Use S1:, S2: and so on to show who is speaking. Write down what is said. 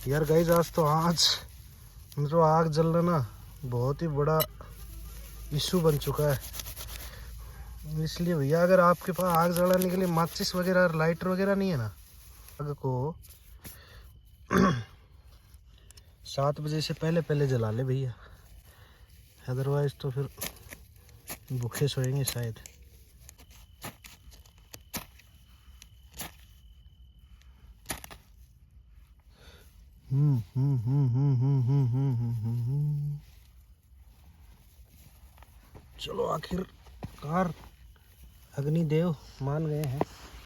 S1: यार गाइस आज तो मतलब आग जलना ना बहुत ही बड़ा इशू बन चुका है। इसलिए भैया अगर आपके पास आग जलाने के लिए माचिस वगैरह लाइटर वगैरह नहीं है ना, आग को 7 बजे से पहले पहले जला ले भैया, अदरवाइज तो फिर भूखे सोएंगे शायद। चलो आखिरकार अग्निदेव मान गए हैं।